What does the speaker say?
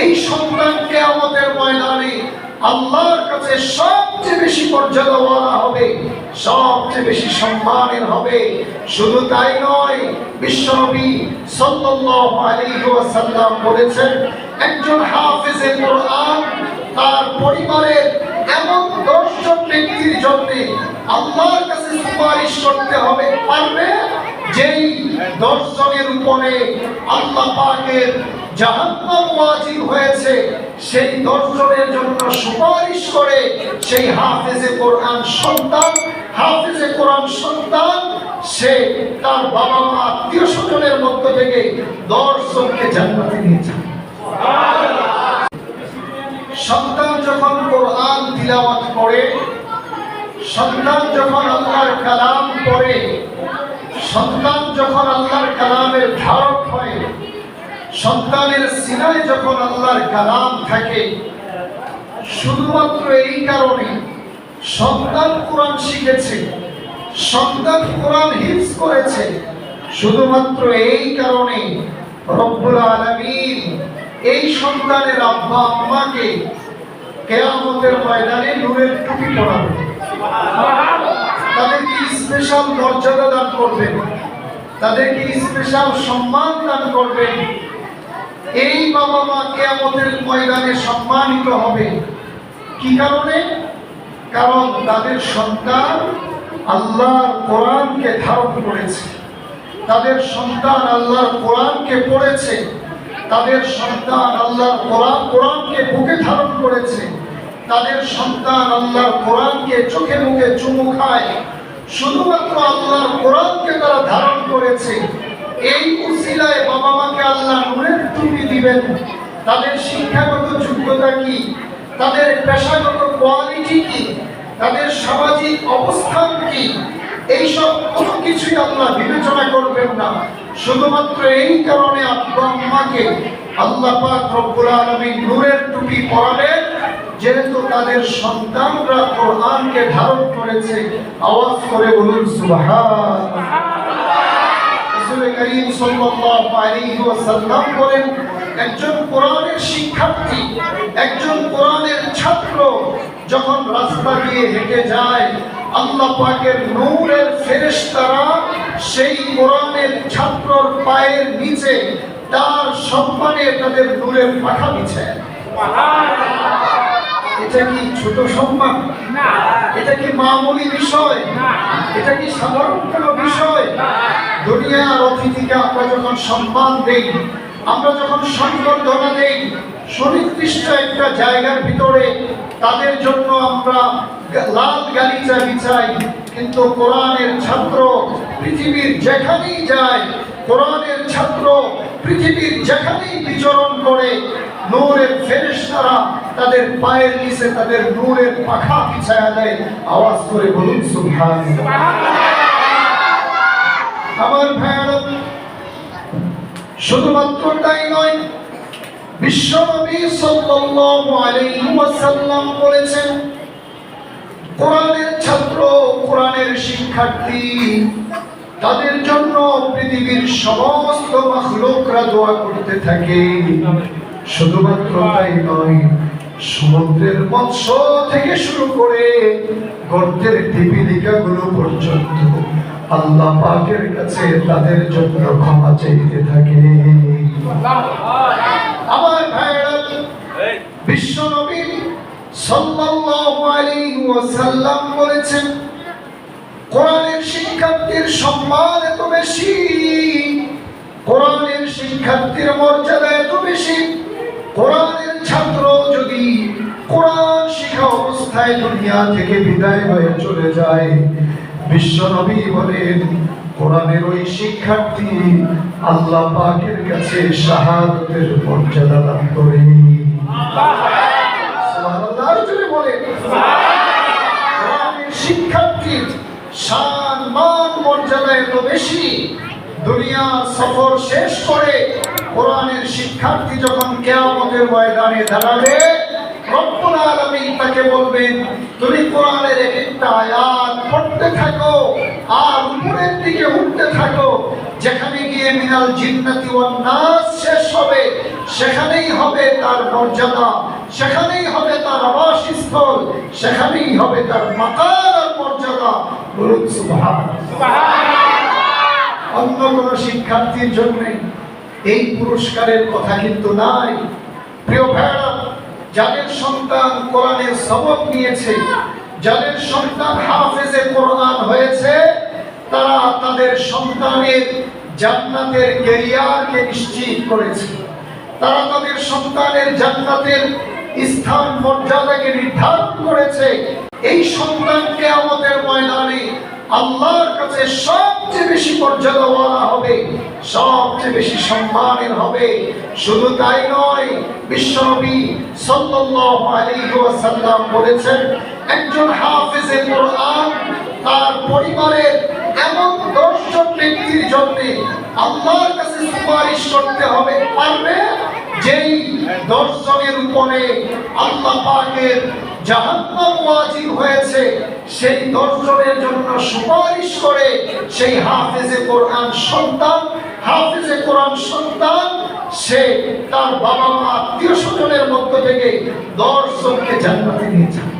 এই সন্তান কিয়ামতের ময়দানে আল্লাহর কাছে সবচেয়ে বেশি মর্যাদাওয়ালা হবে, সবচেয়ে বেশি সম্মানের হবে। শুধু তাই নয়, বিশ্বনবী সাল্লাল্লাহু আলাইহি ওয়াসাল্লাম বলেছেন, একজন হাফেজে কোরআন তার পরিবারের এমন 10 জন ব্যক্তির জন্য আল্লাহর কাছে সুপারিশ করতে হবে পারবে, যেই 10 জনের উপরে আল্লাহ পাকের জাহান্নাম ওয়াজিব হয়েছে, সেই 10 জনের জন্য সুপারিশ করে সেই হাফেজে কোরআন সন্তান সে তার বাবা মা আত্মীয় স্বজনের মধ্য থেকে 10 জনকে জান্নাতে নিয়ে যাবে। সন্তান যখন কোরআন তিলাওয়াত করে, সন্তান যখন আল্লাহর কালাম পড়ে, সন্তান যখন আল্লাহর কালামের ধারক হয়, সন্তানের সিনায় যখন আল্লাহর কালাম থাকে, শুধুমাত্র এই কারণে সন্তান কোরআন শিখেছে, সন্তান কোরআন হিফজ করেছে, শুধুমাত্র এই কারণে রব্বুল আলামিন এই সন্তানের আব্বা আম্মাকে কিয়ামতের ময়দানে নূরের টুপি পরাবে, তাদেরকে স্পেশাল মর্যাদা দান করবেন, তাদেরকে স্পেশাল সম্মান দান করবেন। এই বাবা মা কিয়ামতের ময়দানে সম্মানিত হবে। কি কারণে? কারণ তাদের সন্তান আল্লাহর কোরআনকে ধারণ করেছে, তাদের সন্তান আল্লাহর কোরআনকে পড়েছে, তাদের সন্তান আল্লাহর কোরআনকে বুকে ধারণ করেছে, তাদের সন্তান আল্লাহর কোরআনকে চোখে মুখে চুমু খায়, শুধুমাত্র আল্লাহর কোরআনকে তারা ধারণ করেছে। এই উসিলায় বাবা মাকে আল্লাহ নূরের টুপি দিবেন। তাদের শিক্ষাগত যোগ্যতা কি, তাদের পেশাগত কোয়ালিটি কি, তাদের সামাজিক অবস্থান কি, এইসব কোনো কিছুই আল্লাহ বিবেচনা করবেন না। শুধুমাত্র এই কারণে আব্বা আম্মাকে আল্লাহ পাক রব্বুল আলামিন নূরের টুপি পরাবেন, যেহেতু তাদের সন্তানরা কোরআনকে ধারণ করেছে। আওয়াজ করে বলুন সুবহানাল্লাহ। রাসূল করিম সাল্লাল্লাহু আলাইহি ওয়াসাল্লাম বলেন, একজন কোরআনের শিক্ষার্থী, একজন কোরআনের ছাত্র যখন রাস্তা দিয়ে হেঁটে যায়, আল্লাহ পাকের নূরের ফেরেশতারা সেই কোরআনের ছাত্রর পায়ের নিচে তার সম্মানে তাদের নূরের পাখা বিছায়। এটা কি ছোট সম্মান? এটা কি মামুলি বিষয়? এটা কি সাধারণ কোনো বিষয়? দুনিয়ার অতিথিকে আমরা যখন সম্মান দেই, আমরা যখন সম্বর্ধনা দেই, সুনির্দিষ্ট একটা জায়গার ভিতরে তাদের জন্য আমরা লাল গালিচা বিছাই, কিন্তু কোরআনের ছাত্র পৃথিবীর যেখানেই যায়, কোরআনের ছাত্র পৃথিবীর যেখানেই বিচরণ করে, নূরের ফেরেশতারা তাদের পায়ের নিচে তাদের নূরের পাখা বিছায়া দেয়। আওয়াজ করে বলুন সুবহানাল্লাহ। আমার ভাইরা, শুধুমাত্র তাই নয়, বিশ্বনবী সাল্লাল্লাহু আলাইহি ওয়াসাল্লাম বলেছেন, কোরআনের ছাত্র, কোরআনের শিক্ষার্থী, তাদের জন্য পৃথিবীর সমস্ত মাখলুকরা দোয়া করতে থাকে। শুধুমাত্র তাই নয়, সমুদ্রের মৎস্য থেকে শুরু করে গর্তের পিপীলিকাগুলো পর্যন্ত আল্লাহ পাকের কাছে তাদের জন্য ক্ষমা চাইতে থাকে। আমার ভাইরা, বিশ্বনবী সাল্লাল্লাহু আলাইহি ওয়াসাল্লাম বলেছেন, কোরআনের শিক্ষার্থীর সম্মান এত বেশি, কোরআনের শিক্ষার্থীর মর্যাদা এত বেশি, কোরআনের ছাত্র যদি কোরআন শিক্ষা অবস্থায় দুনিয়া থেকে বিদায় হয়ে চলে যায়, বিশ্বনবী বলেন, কোরআনের ওই শিক্ষার্থী আল্লাহ পাকের কাছে শাহাদাতের মর্যাদা লাভ করে। সুবহানাল্লাহ জোরে বলেন। কোরআনের শিক্ষার্থীর শান মান মর্যাদা এত বেশি, দুনিয়া সফর শেষ করে কোরআনের শিক্ষার্থী যখন কিয়ামতের ময়দানে দাঁড়াবে, রব্বুল আলামিন তাকে বলবেন তুমি কোরআনের এক একটা আয়াত পড়তে থাকো আর উপরের দিকে উঠতে থাকো, যেখানে গিয়ে মিনাল জিন্নাতি ওয়ান নাস শেষ হবে সেখানেই হবে তার মর্যাদা, সেখানেই হবে তার আবাসস্থল, সেখানেই হবে তার মাকার আর মর্যাদা। বলুন সুবহানাল্লাহ। অন্য কোন শিক্ষার্থীর জন্য এই পুরস্কারের কথা কিন্তু নাই। প্রিয় ভাইরা, যাদের সন্তান কোরআনের সবক নিয়েছে, যাদের সন্তান হাফেজে কোরআন হয়েছে, তারা তাদের সন্তানের জান্নাতের ক্যারিয়ারকে নিশ্চিত করেছে। তারা তাদের সন্তানের জান্নাতের স্থান মর্যাদাকে নির্ধারণ করেছে। এই সন্তানকে আমাদের ময়দানে আল্লাহর কাছে সবচেয়ে বেশি মর্যাদাওয়ালা হবে, সবচেয়ে বেশি সম্মানের হবে। শুধু তাই নয়, বিশ্বনবী সাল্লাল্লাহু আলাইহি ওয়াসাল্লাম বলেছেন, একজন হাফেজে কোরআন তার পরিবারের এমন 10 জন ব্যক্তির জন্য আল্লাহর কাছে সুপারিশ করতে হবে পারবে, যেই 10 জনের উপরে আল্লাহ পাকের জাহান্নাম ওয়াজিব হয়েছে, সেই 10 জনের জন্য সুপারিশ করে সেই হাফেজে কোরআন সন্তান, হাফেজে কোরআন সন্তান সে তার বাবা মা আত্মীয় স্বজনের মধ্য থেকে 10 জনকে জান্নাতে নিয়ে যাবে।